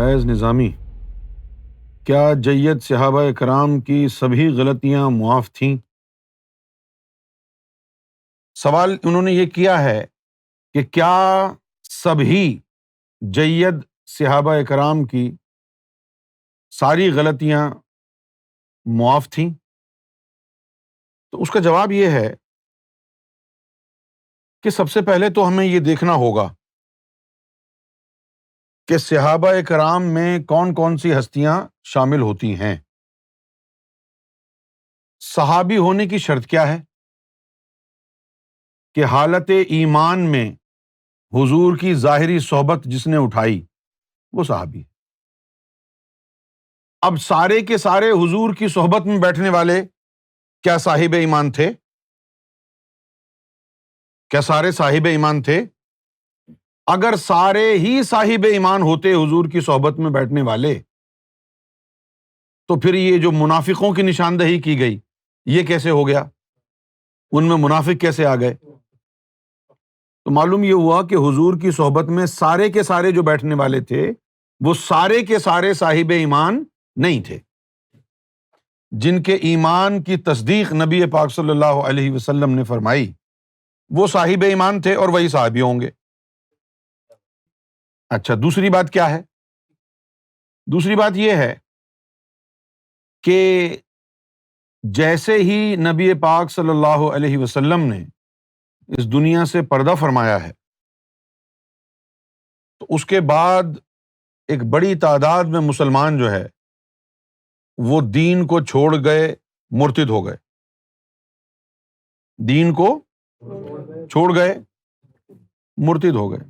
فیض نظامی، کیا جید صحابہ کرام کی سبھی غلطیاں معاف تھیں؟ سوال انہوں نے یہ کیا ہے کہ کیا سبھی جید صحابہ کرام کی ساری غلطیاں معاف تھیں؟ تو اس کا جواب یہ ہے کہ سب سے پہلے تو ہمیں یہ دیکھنا ہوگا کہ صحابہ کرام میں کون کون سی ہستیاں شامل ہوتی ہیں۔ صحابی ہونے کی شرط کیا ہے؟ کہ حالت ایمان میں حضور کی ظاہری صحبت جس نے اٹھائی وہ صحابی ہے۔ اب سارے کے سارے حضور کی صحبت میں بیٹھنے والے کیا صاحب ایمان تھے؟ کیا سارے صاحب ایمان تھے؟ اگر سارے ہی صاحب ایمان ہوتے حضور کی صحبت میں بیٹھنے والے، تو پھر یہ جو منافقوں کی نشاندہی کی گئی یہ کیسے ہو گیا؟ ان میں منافق کیسے آ گئے؟ تو معلوم یہ ہوا کہ حضور کی صحبت میں سارے کے سارے جو بیٹھنے والے تھے وہ سارے کے سارے صاحب ایمان نہیں تھے۔ جن کے ایمان کی تصدیق نبی پاک صلی اللہ علیہ وسلم نے فرمائی وہ صاحب ایمان تھے اور وہی صحابی ہوں گے۔ اچھا، دوسری بات کیا ہے؟ دوسری بات یہ ہے کہ جیسے ہی نبی پاک صلی اللہ علیہ وسلم نے اس دنیا سے پردہ فرمایا ہے تو اس کے بعد ایک بڑی تعداد میں مسلمان جو ہے وہ دین کو چھوڑ گئے، مرتد ہو گئے۔ دین کو چھوڑ گئے، مرتد ہو گئے۔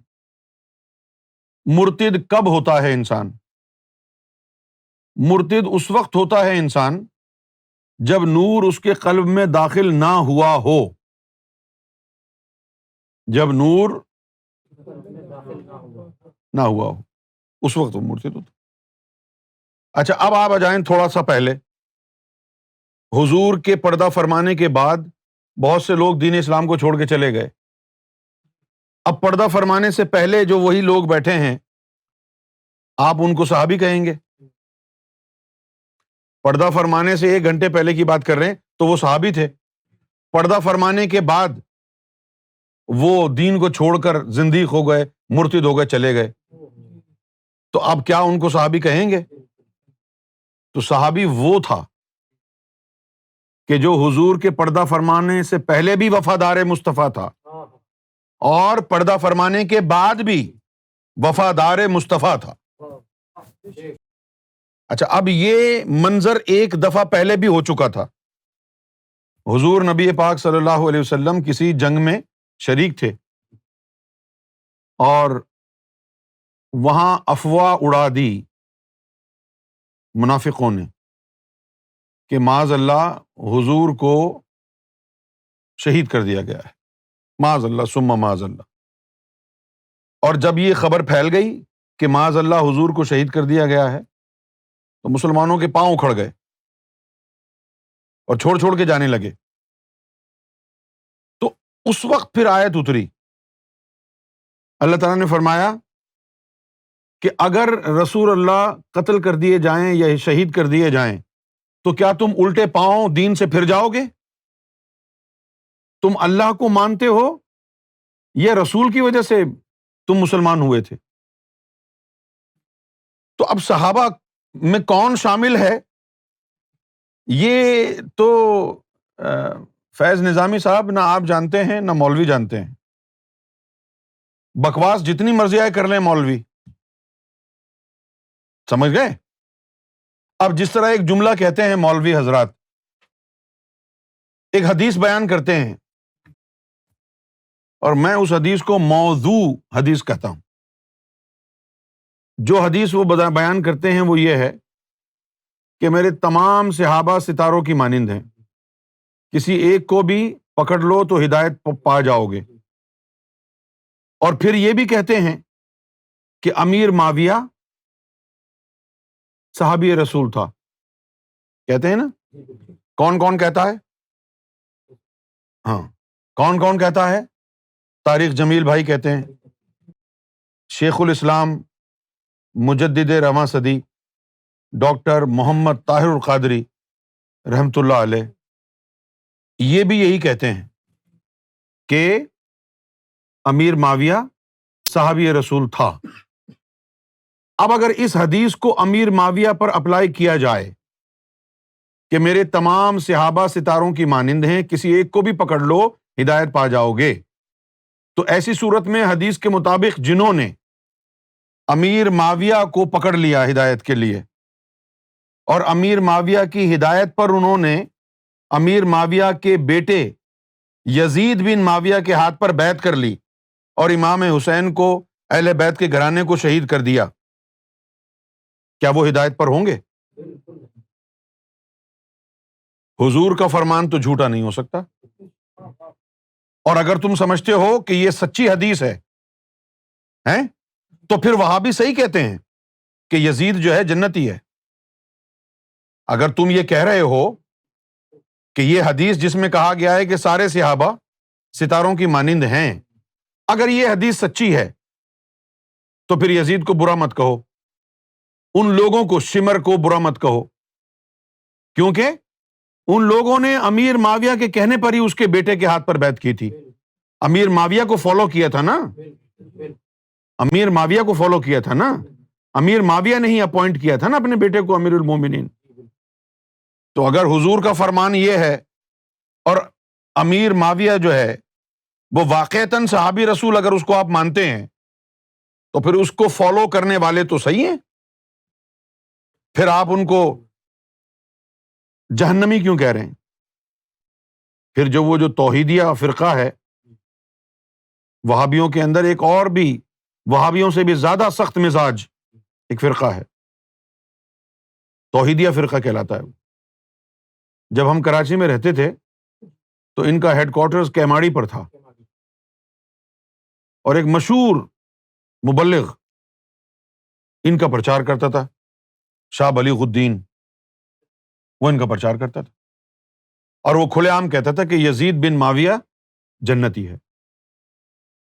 مرتد کب ہوتا ہے انسان؟ مرتد اس وقت ہوتا ہے انسان جب نور اس کے قلب میں داخل نہ ہوا ہو۔ جب نور نہ ہوا ہو اس وقت وہ مرتد ہوتا۔ اچھا، اب آپ آ جائیں تھوڑا سا پہلے۔ حضور کے پردہ فرمانے کے بعد بہت سے لوگ دین اسلام کو چھوڑ کے چلے گئے۔ اب پردہ فرمانے سے پہلے جو وہی لوگ بیٹھے ہیں آپ ان کو صحابی کہیں گے؟ پردہ فرمانے سے 1 گھنٹے پہلے کی بات کر رہے ہیں تو وہ صحابی تھے۔ پردہ فرمانے کے بعد وہ دین کو چھوڑ کر زندیق ہو گئے، مرتد ہو گئے، چلے گئے، تو اب کیا ان کو صحابی کہیں گے؟ تو صحابی وہ تھا کہ جو حضور کے پردہ فرمانے سے پہلے بھی وفادار مصطفیٰ تھا اور پردہ فرمانے کے بعد بھی وفادار مصطفیٰ تھا۔ اچھا، اب یہ منظر ایک دفعہ پہلے بھی ہو چکا تھا۔ حضور نبی پاک صلی اللہ علیہ وسلم کسی جنگ میں شریک تھے اور وہاں افواہ اڑا دی منافقوں نے کہ معاذ اللہ حضور کو شہید کر دیا گیا ہے، معاذ اللہ ثم معاذ اللہ۔ اور جب یہ خبر پھیل گئی کہ معاذ اللہ حضور کو شہید کر دیا گیا ہے تو مسلمانوں کے پاؤں اکھڑ گئے اور چھوڑ چھوڑ کے جانے لگے۔ تو اس وقت پھر آیت اتری، اللہ تعالیٰ نے فرمایا کہ اگر رسول اللہ قتل کر دیے جائیں یا شہید کر دیے جائیں تو کیا تم الٹے پاؤں دین سے پھر جاؤ گے؟ تم اللہ کو مانتے ہو یہ رسول کی وجہ سے تم مسلمان ہوئے تھے؟ تو اب صحابہ میں کون شامل ہے یہ تو فیض نظامی صاحب نہ آپ جانتے ہیں نہ مولوی جانتے ہیں۔ بکواس جتنی مرضی آئے کر لیں مولوی، سمجھ گئے؟ اب جس طرح ایک جملہ کہتے ہیں مولوی حضرات، ایک حدیث بیان کرتے ہیں اور میں اس حدیث کو موضوع حدیث کہتا ہوں۔ جو حدیث وہ بیان کرتے ہیں وہ یہ ہے کہ میرے تمام صحابہ ستاروں کی مانند ہیں، کسی ایک کو بھی پکڑ لو تو ہدایت پا جاؤ گے۔ اور پھر یہ بھی کہتے ہیں کہ امیر معاویہ صحابی رسول تھا، کہتے ہیں نا؟ کون کون کہتا ہے؟ ہاں، کون کون کہتا ہے؟ طارق جمیل بھائی کہتے ہیں، شیخ الاسلام مجدد رواں صدی ڈاکٹر محمد طاہر القادری رحمۃ اللہ علیہ، یہ بھی یہی کہتے ہیں کہ امیر معاویہ صحابی رسول تھا۔ اب اگر اس حدیث کو امیر معاویہ پر اپلائی کیا جائے کہ میرے تمام صحابہ ستاروں کی مانند ہیں، کسی ایک کو بھی پکڑ لو ہدایت پا جاؤ گے، تو ایسی صورت میں حدیث کے مطابق جنہوں نے امیر معاویہ کو پکڑ لیا ہدایت کے لیے اور امیر معاویہ کی ہدایت پر انہوں نے امیر معاویہ کے بیٹے یزید بن معاویہ کے ہاتھ پر بیعت کر لی اور امام حسین کو، اہل بیت کے گھرانے کو شہید کر دیا، کیا وہ ہدایت پر ہوں گے؟ حضور کا فرمان تو جھوٹا نہیں ہو سکتا۔ اور اگر تم سمجھتے ہو کہ یہ سچی حدیث ہے ہیں تو پھر وہابی صحیح کہتے ہیں کہ یزید جو ہے جنتی ہے۔ اگر تم یہ کہہ رہے ہو کہ یہ حدیث جس میں کہا گیا ہے کہ سارے صحابہ ستاروں کی مانند ہیں، اگر یہ حدیث سچی ہے تو پھر یزید کو برا مت کہو، ان لوگوں کو، شمر کو برا مت کہو، کیونکہ ان لوگوں نے امیر معاویہ کے کہنے پر ہی اس کے بیٹے کے ہاتھ پر بیعت کی تھی۔ امیر معاویہ کو فالو کیا تھا نا، امیر معاویہ کو فالو کیا تھا نا، امیر معاویہ نے ہی اپوائنٹ کیا تھا نا اپنے بیٹے کو امیر المومنین۔ تو اگر حضور کا فرمان یہ ہے اور امیر معاویہ جو ہے وہ واقعتاً صحابی رسول، اگر اس کو آپ مانتے ہیں تو پھر اس کو فالو کرنے والے تو صحیح ہیں، پھر آپ ان کو جہنمی کیوں کہہ رہے ہیں؟ پھر وہ جو توحیدیہ فرقہ ہے، وہابیوں کے اندر ایک اور بھی، وہابیوں سے بھی زیادہ سخت مزاج ایک فرقہ ہے، توحیدیہ فرقہ کہلاتا ہے۔ جب ہم کراچی میں رہتے تھے تو ان کا ہیڈ کوارٹرز کیماڑی پر تھا، اور ایک مشہور مبلغ ان کا پرچار کرتا تھا، شاہ بلیغ الدین، وہ ان کا پرچار کرتا تھا، اور وہ کھلے عام کہتا تھا کہ یزید بن معاویہ جنتی ہے۔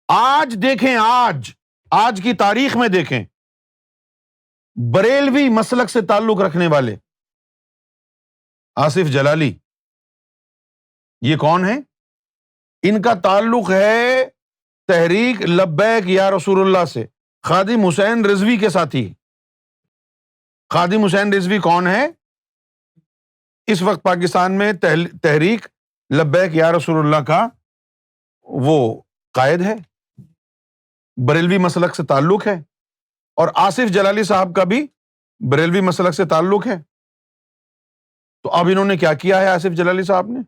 آج دیکھیں، آج کی تاریخ میں دیکھیں، بریلوی مسلک سے تعلق رکھنے والے آصف جلالی، یہ کون ہے؟ ان کا تعلق ہے تحریک لبیک یا رسول اللہ سے، خادم حسین رضوی کے ساتھی۔ خادم حسین رضوی کون ہے؟ اس وقت پاکستان میں تحریک لبیک یا رسول اللہ کا وہ قائد ہے، بریلوی مسلک سے تعلق ہے، اور آصف جلالی صاحب کا بھی بریلوی مسلک سے تعلق ہے۔ تو اب انہوں نے کیا کیا ہے آصف جلالی صاحب نے؟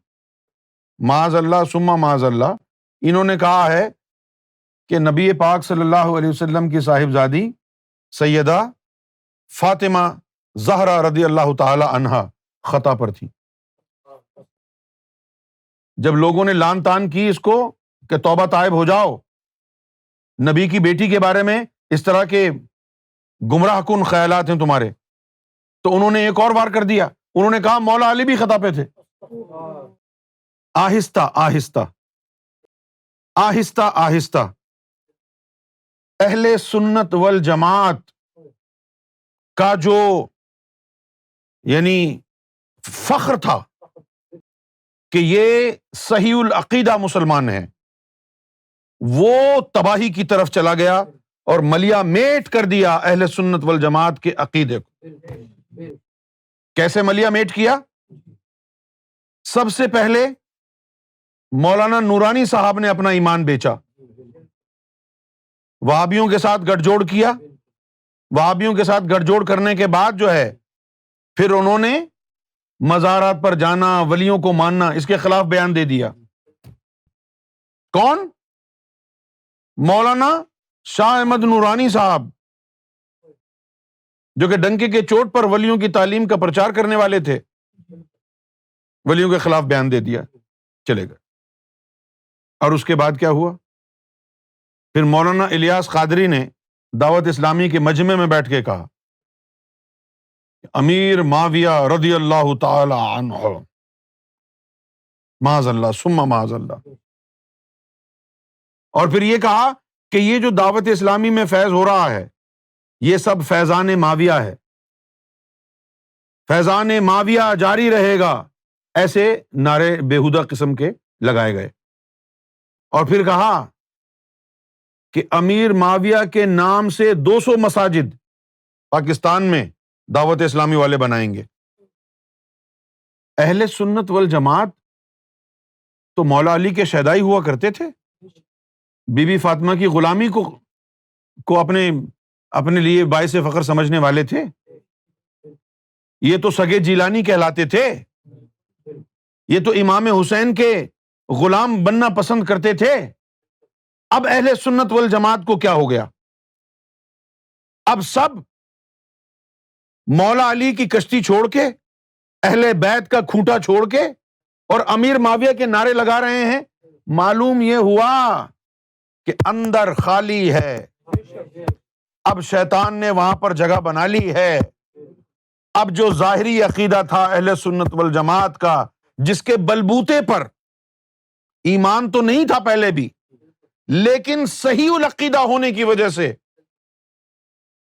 معاذ اللہ ثم معاذ اللہ، انہوں نے کہا ہے کہ نبی پاک صلی اللہ علیہ وسلم کی صاحبزادی سیدہ فاطمہ زہرا رضی اللہ تعالی عنہا خطا پر تھی۔ جب لوگوں نے لان تان کی اس کو کہ توبہ طائب ہو جاؤ، نبی کی بیٹی کے بارے میں اس طرح کے گمراہ کن خیالات ہیں تمہارے، تو انہوں نے ایک اور بار کر دیا، انہوں نے کہا مولا علی بھی خطا پہ تھے۔ آہستہ آہستہ آہستہ آہستہ اہل سنت والجماعت کا جو یعنی فخر تھا کہ یہ صحیح العقیدہ مسلمان ہیں، وہ تباہی کی طرف چلا گیا اور ملیا میٹ کر دیا اہل سنت والجماعت کے عقیدے کو۔ کیسے ملیا میٹ کیا؟ سب سے پہلے مولانا نورانی صاحب نے اپنا ایمان بیچا، وہابیوں کے ساتھ گٹھ جوڑ کیا، وہابیوں کے ساتھ گٹھ جوڑ کرنے کے بعد جو ہے پھر انہوں نے مزارات پر جانا، ولیوں کو ماننا، اس کے خلاف بیان دے دیا۔ کون؟ مولانا شاہ احمد نورانی صاحب، جو کہ ڈنکے کے چوٹ پر ولیوں کی تعلیم کا پرچار کرنے والے تھے، ولیوں کے خلاف بیان دے دیا، چلے گئے۔ اور اس کے بعد کیا ہوا؟ پھر مولانا الیاس قادری نے دعوت اسلامی کے مجمع میں بیٹھ کے کہا امیر معاویہ رضی اللہ تعالی عنہ، معاذ اللہ ثم معاذ اللہ، اور پھر یہ کہا کہ یہ جو دعوت اسلامی میں فیض ہو رہا ہے یہ سب فیضان ماویہ ہے، فیضان ماویہ جاری رہے گا، ایسے نعرے بےہودہ قسم کے لگائے گئے۔ اور پھر کہا کہ امیر معاویہ کے نام سے 200 مساجد پاکستان میں دعوت اسلامی والے بنائیں گے۔ اہل سنت والجماعت تو مولا علی کے شیدائی ہوا کرتے تھے، بی بی فاطمہ کی غلامی کو اپنے لیے باعث فخر سمجھنے والے تھے۔ یہ تو سگے جیلانی کہلاتے تھے، یہ تو امام حسین کے غلام بننا پسند کرتے تھے۔ اب اہل سنت والجماعت کو کیا ہو گیا؟ اب سب مولا علی کی کشتی چھوڑ کے، اہل بیت کا کھوٹا چھوڑ کے اور امیر معاویہ کے نعرے لگا رہے ہیں۔ معلوم یہ ہوا کہ اندر خالی ہے، اب شیطان نے وہاں پر جگہ بنا لی ہے۔ اب جو ظاہری عقیدہ تھا اہل سنت والجماعت کا، جس کے بلبوتے پر ایمان تو نہیں تھا پہلے بھی، لیکن صحیح العقیدہ ہونے کی وجہ سے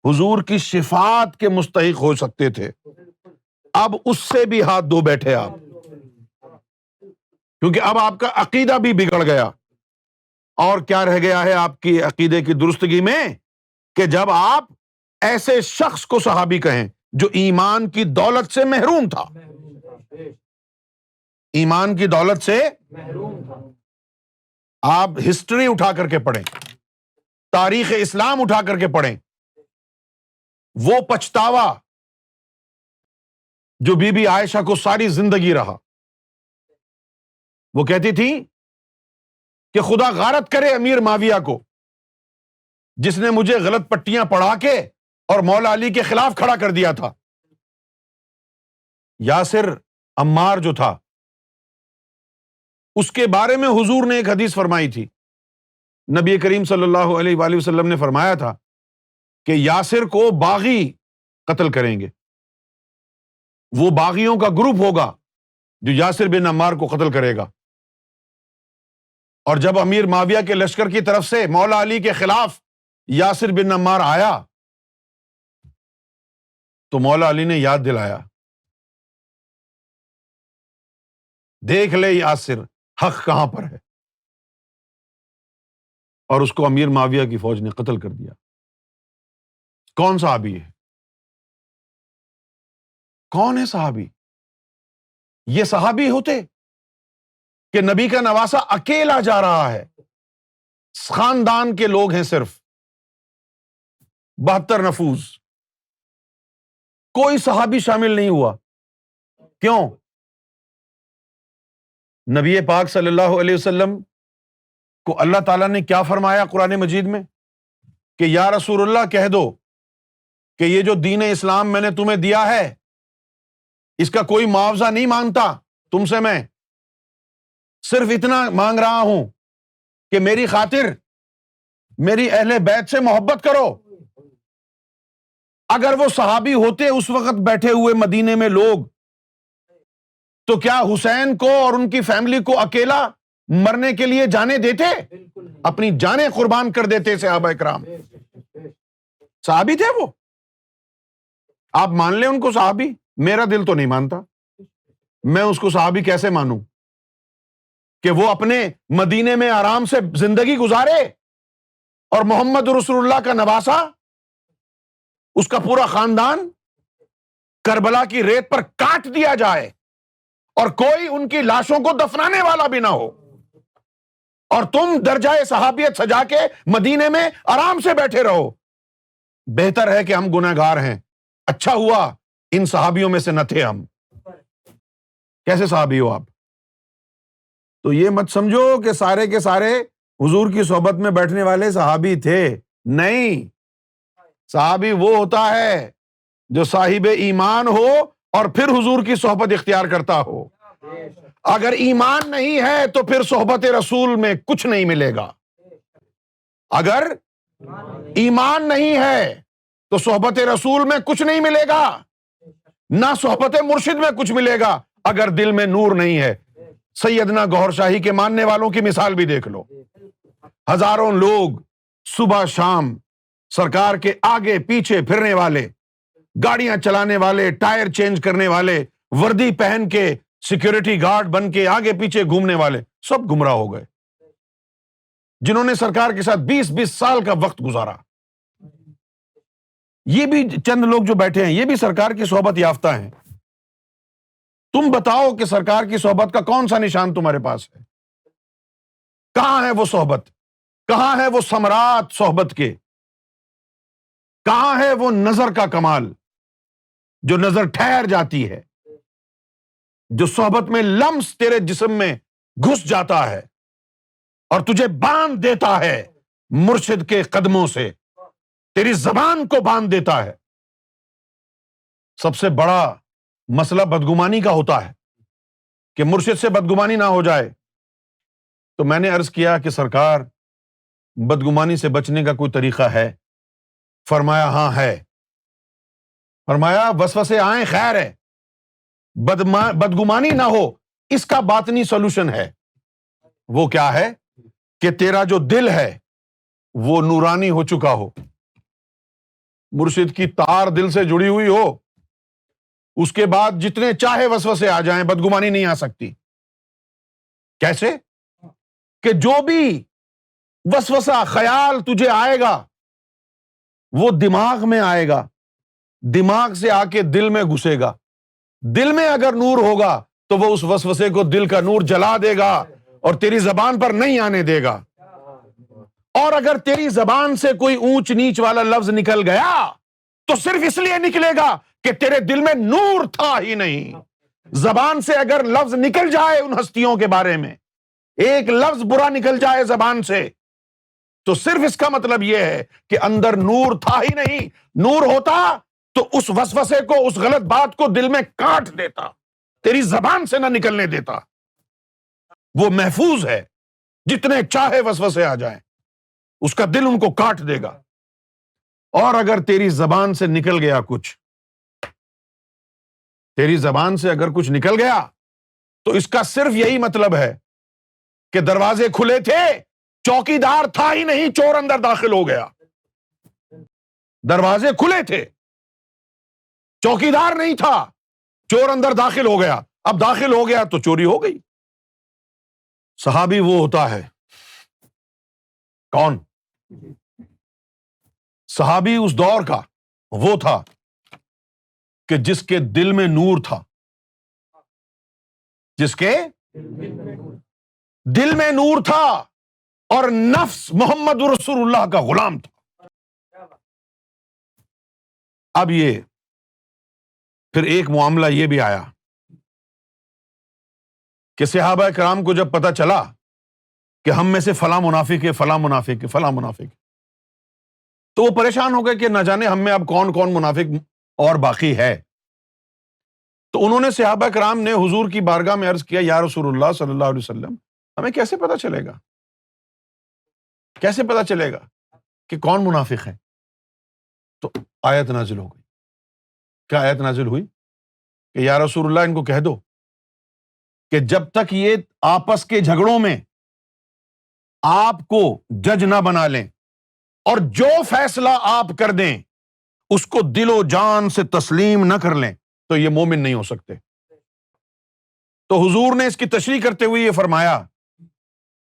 حضور کی شفاعت کے مستحق ہو سکتے تھے، اب اس سے بھی ہاتھ دھو بیٹھے آپ، کیونکہ اب آپ کا عقیدہ بھی بگڑ گیا۔ اور کیا رہ گیا ہے آپ کی عقیدے کی درستگی میں کہ جب آپ ایسے شخص کو صحابی کہیں جو ایمان کی دولت سے محروم تھا، ایمان کی دولت سے آپ ہسٹری اٹھا کر کے پڑھیں، تاریخ اسلام اٹھا کر کے پڑھیں، وہ پچھتاوا جو بی بی عائشہ کو ساری زندگی رہا۔ وہ کہتی تھی کہ خدا غارت کرے امیر معاویہ کو، جس نے مجھے غلط پٹیاں پڑھا کے اور مولا علی کے خلاف کھڑا کر دیا تھا۔ یاسر عمار جو تھا، اس کے بارے میں حضور نے ایک حدیث فرمائی تھی، نبی کریم صلی اللہ علیہ وآلہ وسلم نے فرمایا تھا کہ یاسر کو باغی قتل کریں گے، وہ باغیوں کا گروپ ہوگا جو یاسر بن عمار کو قتل کرے گا۔ اور جب امیر معاویہ کے لشکر کی طرف سے مولا علی کے خلاف یاسر بن عمار آیا تو مولا علی نے یاد دلایا، دیکھ لے یاسر حق کہاں پر ہے، اور اس کو امیر معاویہ کی فوج نے قتل کر دیا۔ کون صحابی ہے؟ کون ہے صحابی؟ یہ صحابی ہوتے کہ نبی کا نواسا اکیلا جا رہا ہے، خاندان کے لوگ ہیں صرف 72 نفوس، کوئی صحابی شامل نہیں ہوا۔ کیوں؟ نبی پاک صلی اللہ علیہ وسلم کو اللہ تعالیٰ نے کیا فرمایا قرآن مجید میں کہ یا رسول اللہ کہہ دو کہ یہ جو دین اسلام میں نے تمہیں دیا ہے اس کا کوئی معاوضہ نہیں مانگتا تم سے، میں صرف اتنا مانگ رہا ہوں کہ میری خاطر میری اہل بیت سے محبت کرو۔ اگر وہ صحابی ہوتے اس وقت بیٹھے ہوئے مدینے میں لوگ، تو کیا حسین کو اور ان کی فیملی کو اکیلا مرنے کے لیے جانے دیتے؟ اپنی جانیں قربان کر دیتے صحابہ کرام۔ صحابی تھے وہ، آپ مان لیں ان کو صحابی، میرا دل تو نہیں مانتا، میں اس کو صحابی کیسے مانوں کہ وہ اپنے مدینے میں آرام سے زندگی گزارے اور محمد رسول اللہ کا نواسا، اس کا پورا خاندان کربلا کی ریت پر کاٹ دیا جائے اور کوئی ان کی لاشوں کو دفنانے والا بھی نہ ہو، اور تم درجہ صحابیت سجا کے مدینے میں آرام سے بیٹھے رہو۔ بہتر ہے کہ ہم گنہگار ہیں، اچھا ہوا ان صحابیوں میں سے نہ تھے ہم۔ کیسے صحابی ہو آپ؟ تو یہ مت سمجھو کہ سارے کے سارے حضور کی صحبت میں بیٹھنے والے صحابی تھے، نہیں۔ صحابی وہ ہوتا ہے جو صاحب ایمان ہو اور پھر حضور کی صحبت اختیار کرتا ہو۔ اگر ایمان نہیں ہے تو پھر صحبت رسول میں کچھ نہیں ملے گا۔ اگر ایمان نہیں ہے تو صحبت رسول میں کچھ نہیں ملے گا، نہ صحبت مرشد میں کچھ ملے گا اگر دل میں نور نہیں ہے۔ سیدنا گوہر شاہی کے ماننے والوں کی مثال بھی دیکھ لو، ہزاروں لوگ صبح شام سرکار کے آگے پیچھے پھرنے والے، گاڑیاں چلانے والے، ٹائر چینج کرنے والے، وردی پہن کے سیکورٹی گارڈ بن کے آگے پیچھے گھومنے والے، سب گمراہ ہو گئے، جنہوں نے سرکار کے ساتھ 20 سال کا وقت گزارا۔ یہ بھی چند لوگ جو بیٹھے ہیں، یہ بھی سرکار کی صحبت یافتہ ہیں۔ تم بتاؤ کہ سرکار کی صحبت کا کون سا نشان تمہارے پاس ہے؟ کہاں ہے وہ صحبت؟ کہاں ہے وہ ثمرات صحبت کے؟ کہاں ہے وہ نظر کا کمال جو نظر ٹھہر جاتی ہے، جو صحبت میں لمس تیرے جسم میں گھس جاتا ہے اور تجھے باندھ دیتا ہے مرشد کے قدموں سے، تیری زبان کو باندھ دیتا ہے۔ سب سے بڑا مسئلہ بدگمانی کا ہوتا ہے کہ مرشد سے بدگمانی نہ ہو جائے۔ تو میں نے عرض کیا کہ سرکار، بدگمانی سے بچنے کا کوئی طریقہ ہے؟ فرمایا ہاں ہے۔ فرمایا وسوسے آئیں خیر ہے، بدگمانی نہ ہو، اس کا باطنی سولوشن ہے۔ وہ کیا ہے؟ کہ تیرا جو دل ہے وہ نورانی ہو چکا ہو، مرشد کی تار دل سے جڑی ہوئی ہو، اس کے بعد جتنے چاہے وسوسے آ جائیں بدگمانی نہیں آ سکتی۔ کیسے؟ کہ جو بھی وسوسہ خیال تجھے آئے گا وہ دماغ میں آئے گا، دماغ سے آ کے دل میں گھسے گا، دل میں اگر نور ہوگا تو وہ اس وسوسے کو دل کا نور جلا دے گا اور تیری زبان پر نہیں آنے دے گا۔ اور اگر تیری زبان سے کوئی اونچ نیچ والا لفظ نکل گیا تو صرف اس لیے نکلے گا کہ تیرے دل میں نور تھا ہی نہیں۔ زبان سے اگر لفظ نکل جائے ان ہستیوں کے بارے میں، ایک لفظ برا نکل جائے زبان سے، تو صرف اس کا مطلب یہ ہے کہ اندر نور تھا ہی نہیں۔ نور ہوتا تو اس وسوسے کو، اس غلط بات کو دل میں کاٹ دیتا، تیری زبان سے نہ نکلنے دیتا۔ وہ محفوظ ہے، جتنے چاہے وسوسے آ جائیں اس کا دل ان کو کاٹ دے گا۔ اور اگر تیری زبان سے نکل گیا کچھ، تیری زبان سے اگر کچھ نکل گیا تو اس کا صرف یہی مطلب ہے کہ دروازے کھلے تھے، چوکیدار تھا ہی نہیں، چور اندر داخل ہو گیا۔ دروازے کھلے تھے، چوکیدار نہیں تھا، چور اندر داخل ہو گیا۔ اب داخل ہو گیا تو چوری ہو گئی۔ صحابی وہ ہوتا ہے، کون؟ صحابی اس دور کا وہ تھا کہ جس کے دل میں نور تھا، جس کے دل میں نور تھا اور نفس محمد رسول اللہ کا غلام تھا۔ اب یہ پھر ایک معاملہ یہ بھی آیا کہ صحابہ کرام کو جب پتہ چلا کہ ہم میں سے فلاں منافق ہے، فلاں منافق ہے، فلاں منافق ہے، تو وہ پریشان ہو گئے کہ نہ جانے ہم میں اب کون کون منافق اور باقی ہے۔ تو انہوں نے صحابہ کرام نے حضور کی بارگاہ میں عرض کیا، یا رسول اللہ صلی اللہ علیہ وسلم، ہمیں کیسے پتہ چلے گا، کیسے پتہ چلے گا کہ کون منافق ہے؟ تو آیت نازل ہو گئی۔ کیا آیت نازل ہوئی؟ کہ یا رسول اللہ ان کو کہہ دو کہ جب تک یہ آپس کے جھگڑوں میں آپ کو جج نہ بنا لیں اور جو فیصلہ آپ کر دیں اس کو دل و جان سے تسلیم نہ کر لیں تو یہ مومن نہیں ہو سکتے۔ تو حضور نے اس کی تشریح کرتے ہوئے یہ فرمایا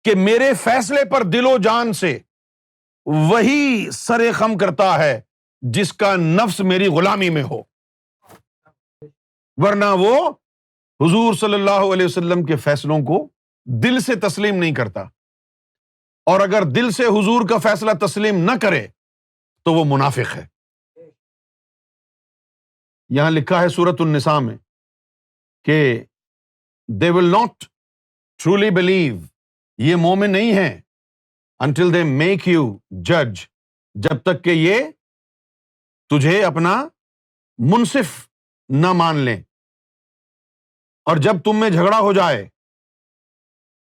کہ میرے فیصلے پر دل و جان سے وہی سر خم کرتا ہے جس کا نفس میری غلامی میں ہو، ورنہ وہ حضور صلی اللہ علیہ وسلم کے فیصلوں کو دل سے تسلیم نہیں کرتا، اور اگر دل سے حضور کا فیصلہ تسلیم نہ کرے تو وہ منافق ہے۔ یہاں لکھا ہے سورۃ النساء میں کہ they will not truly believe، یہ مومن نہیں ہیں until they make you judge، جب تک کہ یہ تجھے اپنا منصف نہ مان لیں۔ اور جب تم میں جھگڑا ہو جائے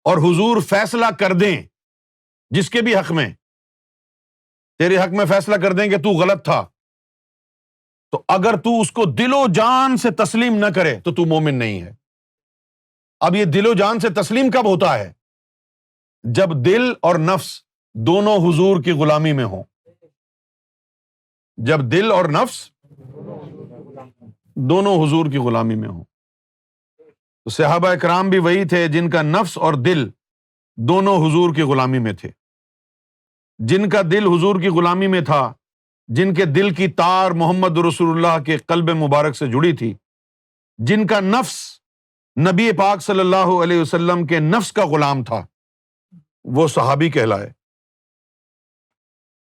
اور حضور فیصلہ کر دیں جس کے بھی حق میں، تیرے حق میں فیصلہ کر دیں کہ تو غلط تھا، تو اگر تو اس کو دل و جان سے تسلیم نہ کرے تو مومن نہیں ہے۔ اب یہ دل و جان سے تسلیم کب ہوتا ہے؟ جب دل اور نفس دونوں حضور کی غلامی میں ہوں۔ جب دل اور نفس دونوں حضور کی غلامی میں ہوں. تو صحابہ اکرام بھی وہی تھے جن کا نفس اور دل دونوں حضور کی غلامی میں تھے. جن کا دل حضور کی غلامی میں تھا، جن کے دل کی تار محمد رسول اللہ کے قلب مبارک سے جڑی تھی، جن کا نفس نبی پاک صلی اللہ علیہ وسلم کے نفس کا غلام تھا، وہ صحابی کہلائے.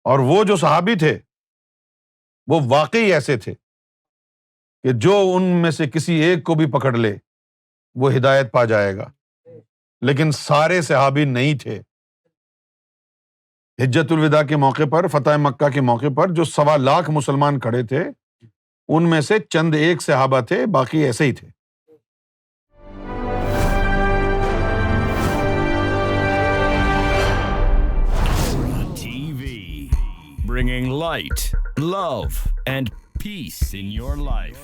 اور وہ جو صحابی تھے وہ واقعی ایسے تھے کہ جو ان میں سے کسی ایک کو بھی پکڑ لے وہ ہدایت پا جائے گا. لیکن سارے صحابی نہیں تھے. حجت الوداع کے موقع پر، فتح مکہ کے موقع پر جو 1.25 مسلمان کھڑے تھے، ان میں سے چند ایک صحابہ تھے، باقی ایسے ہی تھے. Bringing light, love, and peace in your life.